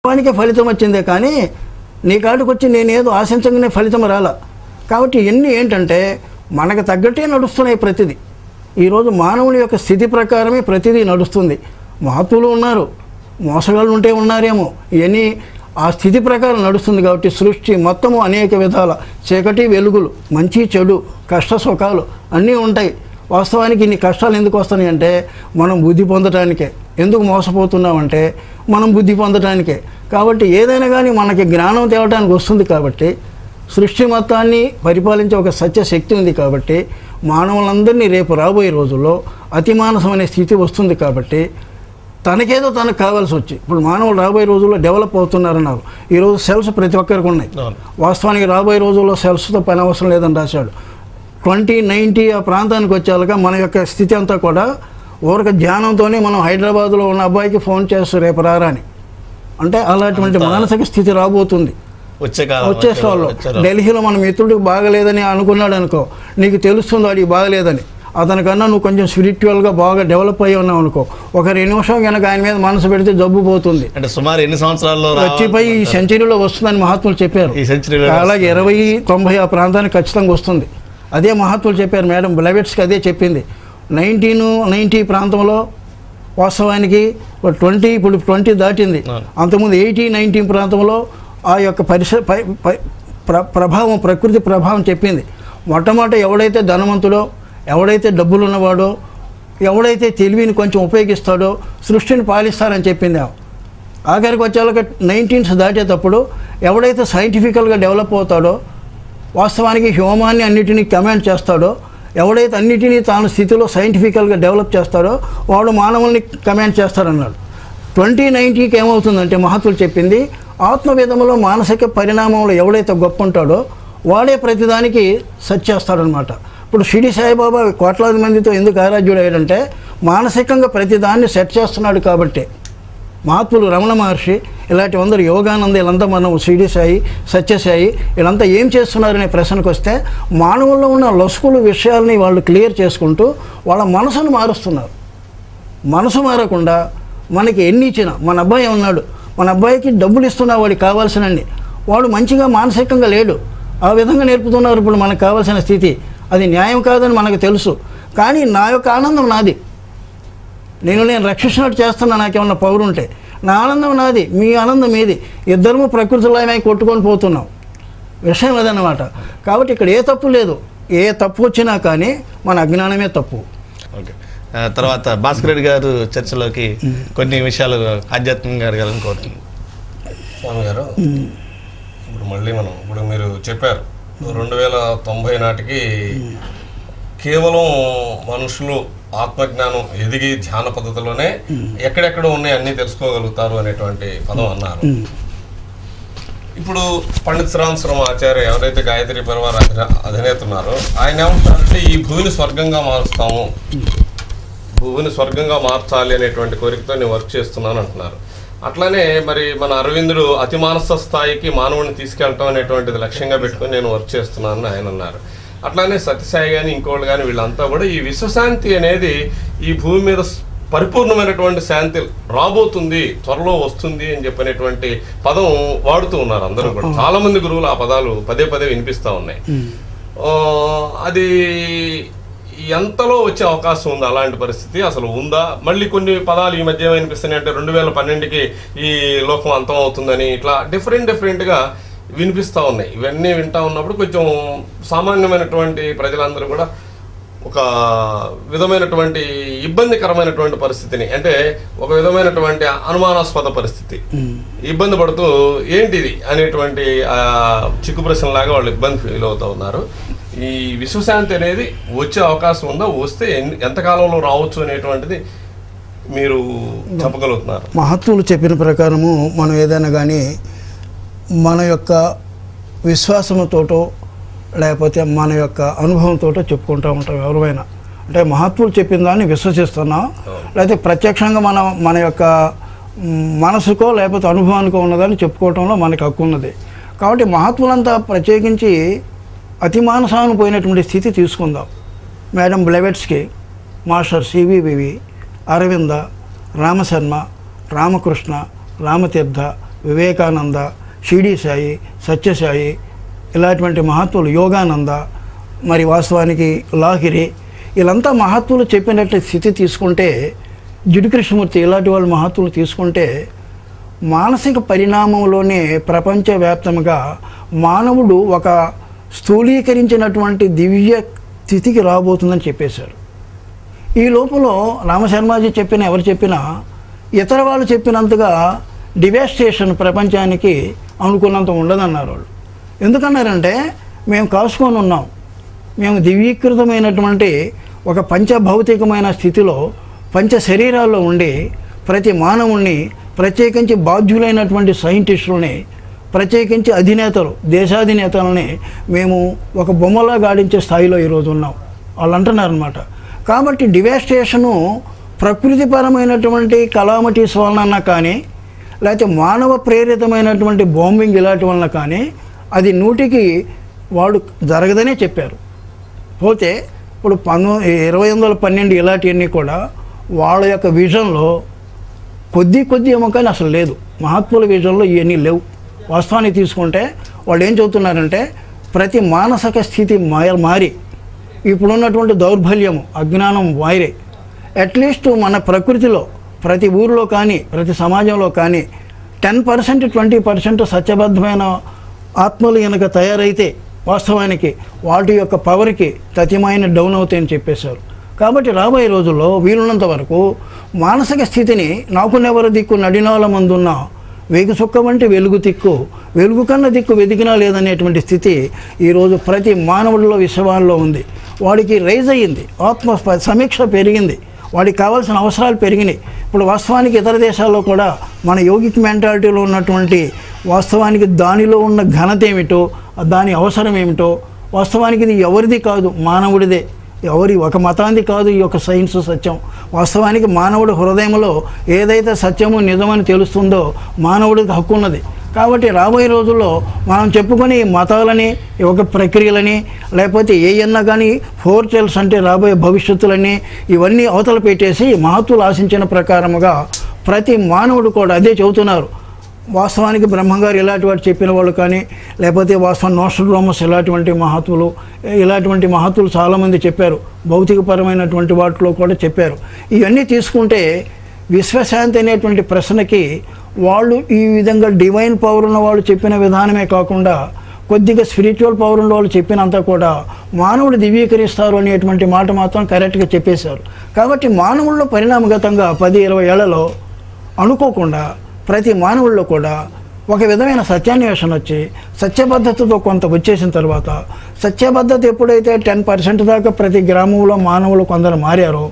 వానికే ఫలితం వచ్చిందే కానీ నీ కాడికి వచ్చి నేనేదో ఆశించగానే ఫలితం రాలా. కాబట్టి ఇవన్నీ ఏంటంటే మనకు తగ్గట్టే నడుస్తున్నాయి ప్రతిదీ. ఈరోజు మానవుని యొక్క స్థితి ప్రకారమే ప్రతిదీ నడుస్తుంది. మహత్తులు ఉన్నారు, మోసగాళ్ళు ఉంటే ఉన్నారేమో, ఇవన్నీ ఆ స్థితి ప్రకారం నడుస్తుంది. కాబట్టి సృష్టి మొత్తము అనేక విధాల చీకటి వెలుగులు, మంచి చెడు, కష్ట సుఖాలు అన్నీ ఉంటాయి. వాస్తవానికి ఇన్ని కష్టాలు ఎందుకు వస్తున్నాయి అంటే మనం బుద్ధి పొందటానికే. ఎందుకు మోసపోతున్నామంటే మనం బుద్ధి పొందటానికే. కాబట్టి ఏదైనా కానీ మనకి జ్ఞానం తేవడానికి వస్తుంది. కాబట్టి సృష్టి మొత్తాన్ని పరిపాలించే ఒక సత్యశక్తి ఉంది. కాబట్టి మానవులందరినీ రేపు రాబోయే రోజుల్లో అతిమానసం అనే స్థితి వస్తుంది. కాబట్టి తనకేదో తనకు కావాల్సి వచ్చి ఇప్పుడు మానవులు రాబోయే రోజుల్లో డెవలప్ అవుతున్నారన్నారు. ఈరోజు సెల్స్ ప్రతి ఒక్కరికి ఉన్నాయి. వాస్తవానికి రాబోయే రోజుల్లో సెల్స్తో పని అవసరం లేదని రాశాడు. 2090 ఆ ప్రాంతానికి వచ్చేలాగా మన యొక్క స్థితి అంతా కూడా ఊరక ధ్యానంతోనే మనం హైదరాబాద్లో ఉన్న అబ్బాయికి ఫోన్ చేస్తూ రేపు రారా అని అంటే అలాంటి మానసిక స్థితి రాబోతుంది వచ్చేసాళ్ళు. ఢిల్లీలో మన మిత్రుడికి బాగలేదని అనుకున్నాడు అనుకో, నీకు తెలుస్తుంది వాడికి బాగలేదని. అతనికన్నా నువ్వు కొంచెం స్పిరిచువల్గా బాగా డెవలప్ అయ్యి ఉన్నావు అనుకో, ఒక 2 నిమిషం కనుక ఆయన మీద మనసు పెడితే జబ్బు పోతుంది. అంటే సుమారు ఎన్ని సంవత్సరాల్లో వచ్చిపోయి ఈ సెంచరీలో వస్తుందని మహాత్ములు చెప్పారు. అలాగే 20-90 ఆ ప్రాంతానికి ఖచ్చితంగా వస్తుంది. అదే మహాత్ములు చెప్పారు. మేడం బ్లెవెట్స్కి అదే చెప్పింది. 1990 ప్రాంతంలో వాస్తవానికి 20 ఇప్పుడు 20 దాటింది. అంతకుముందు 80-90 ప్రాంతంలో ఆ యొక్క ప్రభావం, ప్రకృతి ప్రభావం చెప్పింది. మొట్టమొదట ఎవడైతే ధనవంతుడో, ఎవడైతే డబ్బులు ఉన్నవాడో, ఎవడైతే తెలివిని కొంచెం ఉపయోగిస్తాడో సృష్టిని పాలిస్తారని చెప్పింది. ఆఖరికి వచ్చేలాగా 19s దాటేటప్పుడు ఎవడైతే సైంటిఫికల్గా డెవలప్ అవుతాడో, వాస్తవానికి హ్యూమాన్ని అన్నిటినీ కమాండ్ చేస్తాడో, ఎవడైతే అన్నిటినీ తాను స్థితిలో సైంటిఫికల్గా డెవలప్ చేస్తాడో వాడు మానవుల్ని కమాండ్ చేస్తారన్నాడు. 2090కి ఏమవుతుందంటే మహత్తులు చెప్పింది, ఆత్మవేదములో మానసిక పరిణామంలో ఎవడైతే గొప్ప ఉంటాడో వాడే ప్రతిదానికి సెట్ చేస్తాడనమాట. ఇప్పుడు షిరిడి సాయిబాబా కోట్లాది మందితో ఎందుకు ఆరాధ్యుడు అయ్యాడంటే మానసికంగా ప్రతిదాన్ని సెట్ చేస్తున్నాడు. కాబట్టి మహాత్ములు రమణ మహర్షి ఇలాంటి అందరూ యోగానంద వీళ్ళంతా మనం షిరిడి సాయి, సత్యసాయి వీళ్ళంతా ఏం చేస్తున్నారనే ప్రశ్నకు వస్తే మానవుల్లో ఉన్న లొసుకులు విషయాల్ని వాళ్ళు క్లియర్ చేసుకుంటూ వాళ్ళ మనసును మారుస్తున్నారు. మనసు మారకుండా మనకి ఎన్ని ఇచ్చినా, మన అబ్బాయి ఉన్నాడు, మన అబ్బాయికి డబ్బులు ఇస్తున్నా వాడికి కావాల్సినన్ని, వాడు మంచిగా మానసికంగా లేడు, ఆ విధంగా నేర్పుతున్నారు ఇప్పుడు మనకు కావాల్సిన స్థితి. అది న్యాయం కాదని మనకు తెలుసు. కానీ నా యొక్క ఆనందం నాది, నేను రక్షించినట్టు చేస్తున్నా. నాకేమన్నా పవర్ ఉంటే నా ఆనందం నాది, మీ ఆనందం మీది, ఇద్దరము ప్రకృతిలోనే కొట్టుకొని పోతున్నాం. విషయం అదన్నమాట. కాబట్టి ఇక్కడ ఏ తప్పు లేదు. ఏ తప్పు వచ్చినా కానీ మన అజ్ఞానమే తప్పు. ఓకే, తర్వాత భాస్కర్ రెడ్డి గారు చర్చలోకి కొన్ని విషయాలు ఆధ్యాత్మికంగా అడగాలని కోరుతున్నాను. స్వామి గారు, ఇప్పుడు మళ్ళీ ఇప్పుడు మీరు చెప్పారు 2090 నాటికి కేవలం మనుషులు ఆత్మజ్ఞానం ఎదిగి ధ్యాన పద్ధతిలోనే ఎక్కడెక్కడ ఉన్నాయి అన్నీ తెలుసుకోగలుగుతారు అనేటువంటి పదం అన్నారు. ఇప్పుడు పండిత్ శ్రీరామ ఆచార్య ఎవరైతే గాయత్రి పరివార అధినేత ఉన్నారో ఆయన ఏమంటారంటే ఈ భూమిని స్వర్గంగా మారుస్తాము, భూమిని స్వర్గంగా మార్చాలి అనేటువంటి కోరికతో నేను వర్క్ చేస్తున్నాను అంటున్నారు. అట్లానే మరి మన అరవిందుడు అతి మానస స్థాయికి మానవుని తీసుకెళ్ళటం అనేటువంటిది లక్ష్యంగా పెట్టుకొని నేను వర్క్ చేస్తున్నానని ఆయన అన్నారు. అట్లానే సత్యసాయి కానీ ఇంకోళ్ళు కానీ వీళ్ళంతా కూడా ఈ విశ్వశాంతి అనేది ఈ భూమి మీద పరిపూర్ణమైనటువంటి శాంతి రాబోతుంది, త్వరలో వస్తుంది అని చెప్పినటువంటి పదం వాడుతూ ఉన్నారు అందరూ కూడా. చాలా మంది గురువులు ఆ పదాలు పదే పదే వినిపిస్తూ ఉన్నాయి. అది ఎంతలో వచ్చే అవకాశం ఉంది? అలాంటి పరిస్థితి అసలు ఉందా? మళ్ళీ కొన్ని పదాలు ఈ మధ్య వినిపిస్తున్నాయి అంటే 2012కి ఈ లోకం అంతం అవుతుందని ఇట్లా డిఫరెంట్గా వినిపిస్తూ ఉన్నాయి. ఇవన్నీ వింటూ ఉన్నప్పుడు కొంచెం సామాన్యమైనటువంటి ప్రజలందరూ కూడా ఒక విధమైనటువంటి ఇబ్బందికరమైనటువంటి పరిస్థితిని, అంటే ఒక విధమైనటువంటి అనుమానాస్పద పరిస్థితి ఇబ్బంది పడుతూ ఏంటిది అనేటువంటి చిక్కు ప్రశ్నలాగా వాళ్ళు ఇబ్బంది ఫీల్ అవుతూ ఉన్నారు. ఈ విశ్వశాంతి అనేది వచ్చే అవకాశం ఉందా? వస్తే ఎంతకాలంలో రావచ్చు అనేటువంటిది మీరు చెప్పగలుగుతున్నారు? మహత్తులు చెప్పిన ప్రకారము మనం ఏదైనా కానీ మన యొక్క విశ్వాసంతోటో లేకపోతే మన యొక్క అనుభవంతో చెప్పుకుంటూ ఉంటాం ఎవరైనా. అంటే మహాత్ములు చెప్పిన దాన్ని విశ్వసిస్తున్నాం, లేకపోతే ప్రత్యక్షంగా మన యొక్క మనసుకో లేకపోతే అనుభవానికో ఉన్నదాన్ని చెప్పుకోవటంలో మనకు హక్కు ఉన్నది. కాబట్టి మహాత్ములంతా ప్రత్యేకించి అతిమానసాన్ని పోయినటువంటి స్థితి తీసుకుందాం. Madam Blavatsky, master CVV, Aravinda, Ramasharma, Ramakrishna, Ramatirtha Vivekananda, Shirdi Sai, Satyasai, ఇలాంటి మహాత్ములు, యోగానంద, మరి వాస్తవానికి లాహిరి, వీళ్ళంతా మహాత్ములు చెప్పినట్టు స్థితి తీసుకుంటే, జిడ్డు కృష్ణమూర్తి ఇలాంటి వాళ్ళు మహాత్ములు తీసుకుంటే, మానసిక పరిణామంలోనే ప్రపంచవ్యాప్తంగా మానవుడు ఒక స్థూలీకరించినటువంటి దివ్య స్థితికి రాబోతుందని చెప్పేశారు. ఈ లోపల రామశర్మాజీ చెప్పిన ఎవరు చెప్పినా ఇతర వాళ్ళు చెప్పినంతగా డివాస్టేషన్ ప్రపంచానికి అనుకున్నంత ఉండదన్నారు వాళ్ళు. ఎందుకన్నారంటే మేము కాసుకొని ఉన్నాం, మేము దివ్యీకృతమైనటువంటి ఒక పంచభౌతికమైన స్థితిలో పంచ శరీరాల్లో ఉండి ప్రతి మానవుణ్ణి, ప్రత్యేకించి బాధ్యులైనటువంటి సైంటిస్టులని, ప్రత్యేకించి అధినేతలు, దేశాధినేతలని మేము ఒక బొమ్మలా గాడించే స్థాయిలో ఈరోజు ఉన్నాం వాళ్ళు అంటున్నారనమాట. కాబట్టి డివాస్టేషను ప్రకృతిపరమైనటువంటి కలామిటీస్ వలన కానీ, లేకపోతే మానవ ప్రేరితమైనటువంటి బాంబింగ్ ఇలాంటి వలన కానీ అది 100కి వాళ్ళు జరగదనే చెప్పారు. పోతే ఇప్పుడు 2012 ఇలాంటివన్నీ కూడా వాళ్ళ యొక్క విజన్లో కొద్ది ఏమో కానీ అసలు లేదు. మహాత్ముల విజన్లో ఇవన్నీ లేవు. వాస్తవాన్ని తీసుకుంటే వాళ్ళు ఏం చెబుతున్నారంటే ప్రతి మానసిక స్థితి మారి ఇప్పుడున్నటువంటి దౌర్బల్యము, అజ్ఞానం మారి అట్లీస్ట్ మన ప్రకృతిలో ప్రతి ఊరిలో కానీ ప్రతి సమాజంలో కానీ 10% 20% సత్యబద్ధమైన ఆత్మలు కనుక తయారైతే వాస్తవానికి వాటి యొక్క పవర్కి తతిమైన డౌన్ అవుతాయని చెప్పేశారు. కాబట్టి రాబోయే రోజుల్లో వీలున్నంత వరకు మానసిక స్థితిని నాకునెవరు దిక్కు నడినాల మందున్న వేగు చుక్క వంటి వెలుగు దిక్కు, వెలుగు కన్నా దిక్కు వెతికినా లేదనేటువంటి స్థితి ఈరోజు ప్రతి మానవుడిలో విశ్వాల్లో ఉంది. వాడికి రైజ్ అయ్యింది, ఆత్మ సమీక్ష పెరిగింది, వాడికి కావాల్సిన అవసరాలు పెరిగినాయి. ఇప్పుడు వాస్తవానికి ఇతర దేశాల్లో కూడా మన యోగిక్ మెంటాలిటీలో ఉన్నటువంటి వాస్తవానికి దానిలో ఉన్న ఘనత ఏమిటో, దాని అవసరం ఏమిటో, వాస్తవానికి ఇది ఎవరిది కాదు, మానవుడిదే, ఎవరి ఒక మతాంది కాదు ఈ యొక్క సైన్స్ సత్యం. వాస్తవానికి మానవుడి హృదయంలో ఏదైతే సత్యము నిజమని తెలుస్తుందో మానవుడికి హక్కు ఉన్నది. కాబట్టి రాబోయే రోజుల్లో మనం చెప్పుకొని మతాలని, ఒక ప్రక్రియలని, లేకపోతే ఏయన్నా కానీ ఫోర్టెల్స్ అంటే రాబోయే భవిష్యత్తులని ఇవన్నీ అవతల పెట్టేసి మహత్తులు ఆశించిన ప్రకారముగా ప్రతి మానవుడు కూడా అదే చెబుతున్నారు. వాస్తవానికి బ్రహ్మంగారు ఇలాంటి వాటి చెప్పిన వాళ్ళు కానీ, లేకపోతే వాస్తవం నోస్ట్రడామస్ ఇలాంటి మహాత్ములు, ఇలాంటి మహత్తులు చాలామంది చెప్పారు. భౌతికపరమైనటువంటి వాటిలో కూడా చెప్పారు. ఇవన్నీ తీసుకుంటే విశ్వశాంతి అనేటువంటి ప్రశ్నకి వాళ్ళు ఈ విధంగా డివైన్ పవర్ ఉన్న వాళ్ళు చెప్పిన విధానమే కాకుండా కొద్దిగా స్పిరిచువల్ పవర్ ఉన్న వాళ్ళు చెప్పినంత కూడా మానవుడు దివ్యీకరిస్తారు అనేటువంటి మాట మాత్రం కరెక్ట్గా చెప్పేశారు. కాబట్టి మానవుల్లో పరిణామగతంగా 10-20 ఏళ్లలో అనుకోకుండా ప్రతి మానవుల్లో కూడా ఒక విధమైన సత్యాన్వేషణ వచ్చి సత్యబద్ధతతో కొంత వచ్చేసిన తర్వాత, సత్యబద్ధత ఎప్పుడైతే 10% దాకా ప్రతి గ్రామంలో మానవులు కొందరు మారారో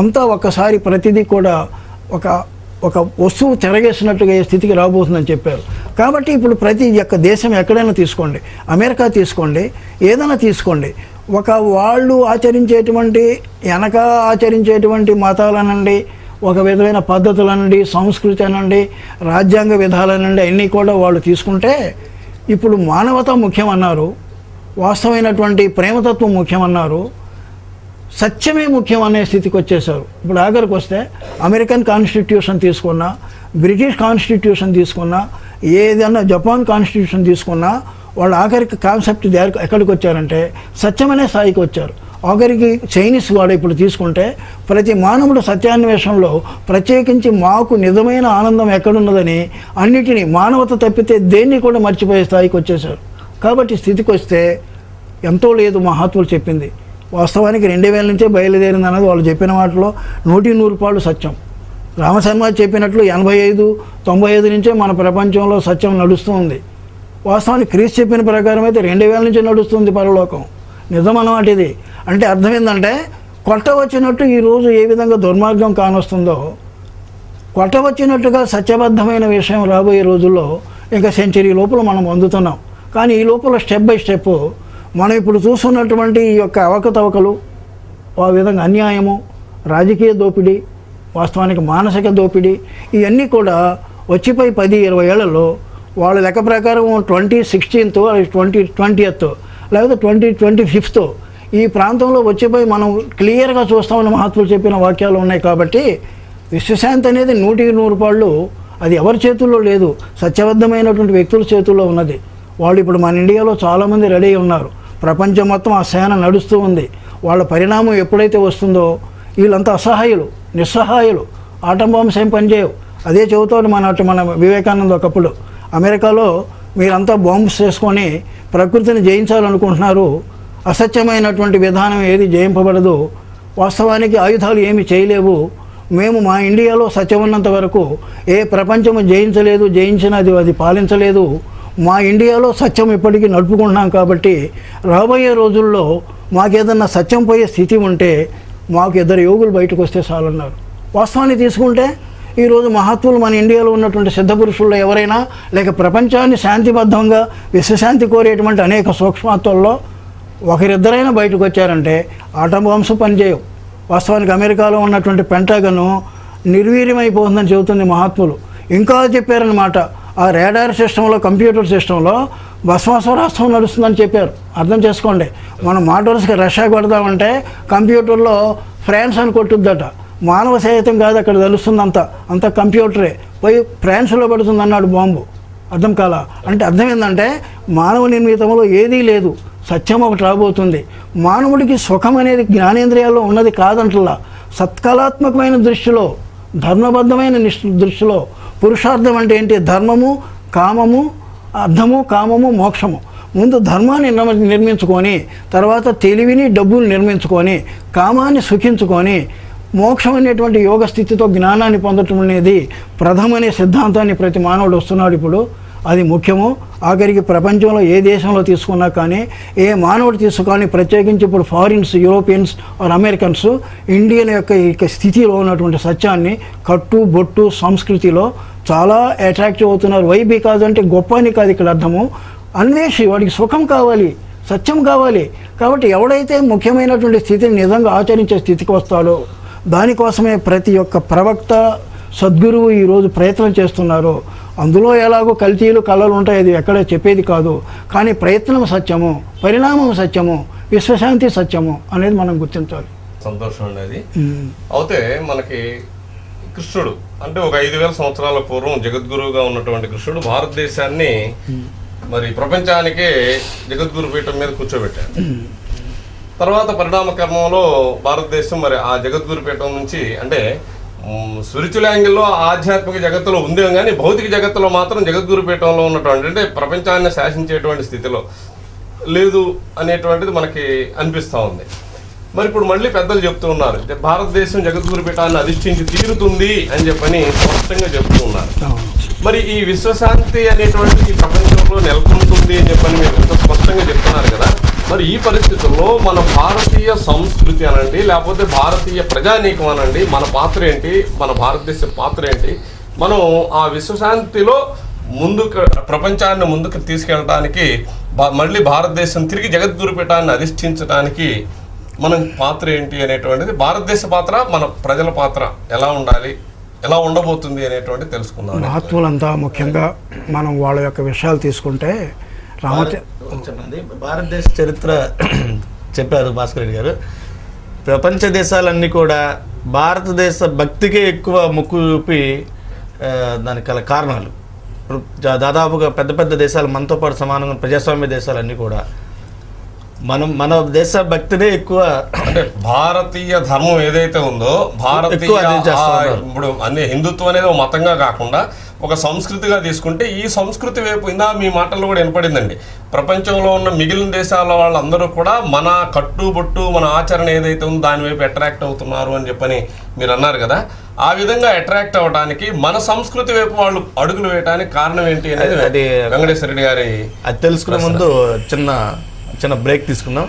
అంతా ఒక్కసారి ప్రతిదీ కూడా ఒక వస్తువు తిరగేసినట్టుగా ఏ స్థితికి రాబోతుందని చెప్పారు. కాబట్టి ఇప్పుడు ప్రతి ఒక్క దేశం ఎక్కడైనా తీసుకోండి, అమెరికా తీసుకోండి, ఏదైనా తీసుకోండి, వాళ్ళు ఆచరించేటువంటి వెనక ఆచరించేటువంటి మతాలనండి, ఒక విధమైన పద్ధతులనండి, సంస్కృతి అనండి, రాజ్యాంగ విధాలనండి అన్నీ కూడా వాళ్ళు తీసుకుంటే ఇప్పుడు మానవత ముఖ్యమన్నారు, వాస్తవమైనటువంటి ప్రేమతత్వం ముఖ్యమన్నారు, సత్యమే ముఖ్యం అనే స్థితికి వచ్చేసారు. ఇప్పుడు ఆఖరికి వస్తే అమెరికన్ కాన్స్టిట్యూషన్ తీసుకున్నా, బ్రిటిష్ కాన్స్టిట్యూషన్ తీసుకున్నా, ఏదన్నా జపాన్ కాన్స్టిట్యూషన్ తీసుకున్నా వాళ్ళు ఆఖరికి కాన్సెప్ట్ ఎక్కడికి వచ్చారంటే సత్యమనే స్థాయికి వచ్చారు. ఆఖరికి చైనీస్ వాడు ఇప్పుడు తీసుకుంటే ప్రతి మానవుడు సత్యాన్వేషణలో ప్రత్యేకించి మాకు నిజమైన ఆనందం ఎక్కడున్నదని అన్నిటినీ మానవత తప్పితే దేన్ని కూడా మర్చిపోయే స్థాయికి వచ్చేసారు. కాబట్టి స్థితికి వస్తే ఎంతో లేదు మహాత్ములు చెప్పింది. వాస్తవానికి 2000 నుంచే బయలుదేరింది అన్నది వాళ్ళు చెప్పిన వాటిలో 100% సత్యం. రామశర్మ చెప్పినట్లు 85-95 నుంచే మన ప్రపంచంలో సత్యం నడుస్తూ ఉంది. వాస్తవానికి క్రీస్తు చెప్పిన ప్రకారం అయితే 2000 నుంచే నడుస్తుంది పరలోకం. నిజం అన్నమాట ఇది. అంటే అర్థం ఏంటంటే కొట్ట వచ్చినట్టు ఈరోజు ఏ విధంగా దుర్మార్గం కానొస్తుందో, కొట్ట వచ్చినట్టుగా సత్యబద్ధమైన విషయం రాబోయే రోజుల్లో ఇంకా సెంచరీ లోపల మనం అందుతున్నాం. కానీ ఈ లోపల స్టెప్ బై స్టెప్ మనం ఇప్పుడు చూస్తున్నటువంటి ఈ యొక్క అవకతవకలు, ఆ విధంగా అన్యాయము, రాజకీయ దోపిడీ, వాస్తవానికి మానసిక దోపిడీ, ఇవన్నీ కూడా వచ్చిపోయి 10-20 ఏళ్లలో వాళ్ళ లెక్క ప్రకారం 2016 2020 లేకపోతే 2025 ఈ ప్రాంతంలో వచ్చిపోయి మనం క్లియర్గా చూస్తామని మహాత్ములు చెప్పిన వాక్యాలు ఉన్నాయి. కాబట్టి విశ్వశాంతి అనేది 100% అది ఎవరి చేతుల్లో లేదు, సత్యబద్ధమైనటువంటి వ్యక్తుల చేతుల్లో ఉన్నది. వాళ్ళు ఇప్పుడు మన ఇండియాలో చాలామంది రెడీ ఉన్నారు. ప్రపంచం మొత్తం ఆ సేన నడుస్తూ ఉంది. వాళ్ళ పరిణామం ఎప్పుడైతే వస్తుందో వీళ్ళంతా అసహాయులు, నిస్సహాయులు. ఆటం బాంబ్స్ ఏం పనిచేయవు. అదే చెబుతాడు మన వివేకానంద ఒకప్పుడు, అమెరికాలో మీరంతా బాంబ్స్ చేసుకొని ప్రకృతిని జయించాలనుకుంటున్నారు, అసత్యమైనటువంటి విధానం ఏది జయింపబడదు, వాస్తవానికి ఆయుధాలు ఏమి చేయలేవు, మేము మా ఇండియాలో సత్యం ఉన్నంత వరకు ఏ ప్రపంచము జయించలేదు, జయించినది అది పాలించలేదు, మా ఇండియాలో సత్యం ఇప్పటికీ నడుపుకుంటున్నాం కాబట్టి రాబోయే రోజుల్లో మాకేదన్నా సత్యం పోయే స్థితి ఉంటే మాకు 2 యోగులు బయటకు వస్తే చాలన్నారు. వాస్తవాన్ని తీసుకుంటే ఈరోజు మహాత్ములు మన ఇండియాలో ఉన్నటువంటి సిద్ధపురుషుల్లో ఎవరైనా, లేక ప్రపంచాన్ని శాంతిబద్ధంగా విశ్వశాంతి కోరేటువంటి అనేక సూక్ష్మాత్వల్లో ఒకరిద్దరైనా బయటకు వచ్చారంటే ఆటం బాంబ్స్ పనిచేయవు. వాస్తవానికి అమెరికాలో ఉన్నటువంటి పెంటాగను నిర్వీర్యమైపోతుందని చెబుతుంది మహాత్ములు. ఇంకా చెప్పారనమాట, ఆ రేడార్ సిస్టంలో, కంప్యూటర్ సిస్టంలో భస్మాసురాస్త్రం నడుస్తుందని చెప్పారు. అర్థం చేసుకోండి, మనం మోటార్స్కి రష్యా కొడదామంటే కంప్యూటర్లో ఫ్రాన్స్ అని కొట్టుద్దట. మానవ సహితం కాదు అక్కడ తెలుస్తుంది, అంత కంప్యూటరే పోయి ఫ్రాన్స్లో పడుతుంది అన్నాడు బాంబు. అర్థం కాలా అంటే అర్థం ఏంటంటే మానవ నిర్మితంలో ఏదీ లేదు, సత్యం ఒకటి రాబోతుంది. మానవుడికి సుఖం అనేది జ్ఞానేంద్రియాల్లో ఉన్నది కాదంటలా, సత్కళాత్మకమైన దృష్టిలో, ధర్మబద్ధమైన దృష్టిలో పురుషార్థం అంటే ఏంటి? ధర్మము, కామము, అర్థము, కామము, మోక్షము. ముందు ధర్మాన్ని నిర్మించుకొని, తర్వాత తెలివిని, డబ్బులు నిర్మించుకొని, కామాన్ని సుఖించుకొని, మోక్షం అనేటువంటి యోగ స్థితితో జ్ఞానాన్ని పొందటం అనేది ప్రథమనే సిద్ధాంతాన్ని ప్రతి మానవుడు వస్తున్నాడు ఇప్పుడు. అది ముఖ్యము. ఆఖరికి ప్రపంచంలో ఏ దేశంలో తీసుకున్నా కానీ, ఏ మానవుడు తీసుకొని, ప్రత్యేకించి ఇప్పుడు ఫారిన్స్, యూరోపియన్స్ ఆర్ అమెరికన్స్ ఇండియన్ యొక్క స్థితిలో ఉన్నటువంటి సత్యాన్ని కట్టు బొట్టు సంస్కృతిలో చాలా అట్రాక్టివ్ అవుతున్నారు. వై బికాజ్ అంటే గొప్ప అని కాదు ఇక్కడ అర్థము, అన్వేషి, వాడికి సుఖం కావాలి, సత్యం కావాలి. కాబట్టి ఎవడైతే ముఖ్యమైనటువంటి స్థితిని నిజంగా ఆచరించే స్థితికి వస్తాడో దానికోసమే ప్రతి ఒక్క ప్రవక్త, సద్గురువు ఈరోజు ప్రయత్నం చేస్తున్నారు. అందులో ఎలాగో కల్తీలు కళలు ఉంటాయి, అది ఎక్కడ చెప్పేది కాదు. కానీ ప్రయత్నం సత్యము, పరిణామం సత్యము, విశ్వశాంతి సత్యము అనేది మనం గుర్తించాలి. సంతోషం అండి అది. అయితే మనకి కృష్ణుడు అంటే ఒక 5000 సంవత్సరాల పూర్వం జగద్గురువుగా ఉన్నటువంటి కృష్ణుడు భారతదేశాన్ని మరి ప్రపంచానికే జగద్గురు పీఠం మీద కూర్చోబెట్టాడు. తర్వాత పరిణామ క్రమంలో భారతదేశం మరి ఆ జగద్గురు పీఠం నుంచి అంటే స్పిరిచువల్ యాంగిల్లో ఆధ్యాత్మిక జగత్తులో ఉందే కానీ భౌతిక జగత్తులో మాత్రం జగద్గురు పీఠంలో ఉన్నటువంటి అంటే ప్రపంచాన్ని శాసించేటువంటి స్థితిలో లేదు అనేటువంటిది మనకి అనిపిస్తూ ఉంది. మరి ఇప్పుడు మళ్ళీ పెద్దలు చెప్తూ ఉన్నారు, భారతదేశం జగద్గురు పీఠాన్ని అధిష్ఠించి తీరుతుంది అని చెప్పని స్పష్టంగా చెప్తూ ఉన్నారు. మరి ఈ విశ్వశాంతి అనేటువంటిది ఈ ప్రపంచంలో నెలకొంటుంది అని చెప్పని మీరు ఎంతో స్పష్టంగా చెప్తున్నారు కదా. మరి ఈ పరిస్థితుల్లో మన భారతీయ సంస్కృతి అనండి, లేకపోతే భారతీయ ప్రజానీకం అనండి, మన పాత్ర ఏంటి, మన భారతదేశ పాత్ర ఏంటి, మనం ఆ విశ్వశాంతిలో ముందుకు ప్రపంచాన్ని ముందుకు తీసుకెళ్ళడానికి మళ్ళీ భారతదేశం తిరిగి జగద్గురు పీఠాన్ని అధిష్ఠించడానికి మనం పాత్ర ఏంటి అనేటువంటిది, భారతదేశ పాత్ర, మన ప్రజల పాత్ర ఎలా ఉండాలి, ఎలా ఉండబోతుంది అనేటువంటిది తెలుసుకుందాం. మహాత్ములంతా ముఖ్యంగా మనం వాళ్ళ యొక్క విషయాలు తీసుకుంటే భారతదేశ చరిత్ర చెప్పారు భాస్కర్ రెడ్డి గారు. ప్రపంచ దేశాలన్నీ కూడా భారతదేశ భక్తికే ఎక్కువ మొక్కు చూపి దానికి గల కారణాలు దాదాపుగా పెద్ద పెద్ద దేశాలు మనతో పాటు సమానంగా ప్రజాస్వామ్య దేశాలన్నీ కూడా మన దేశ భక్తినే ఎక్కువ అంటే భారతీయ ధర్మం ఏదైతే ఉందో భారతీయ ఇప్పుడు అన్ని హిందుత్వం అనేది ఒక మతంగా కాకుండా ఒక సంస్కృతిగా తీసుకుంటే ఈ సంస్కృతి వైపు ఇందా మీ మాటల్లో కూడా వినపడిందండి. ప్రపంచంలో ఉన్న మిగిలిన దేశాల వాళ్ళందరూ కూడా మన కట్టుబొట్టు మన ఆచరణ ఏదైతే ఉందో దాని వైపు అట్రాక్ట్ అవుతున్నారు అని చెప్పని మీరు అన్నారు కదా. ఆ విధంగా అట్రాక్ట్ అవ్వడానికి మన సంస్కృతి వైపు వాళ్ళు అడుగులు వేయడానికి కారణం ఏంటి అనేది అది వెంకటేశ్వర రెడ్డి గారి అది తెలుసుకునే ముందు చిన్న బ్రేక్ తీసుకుందాం.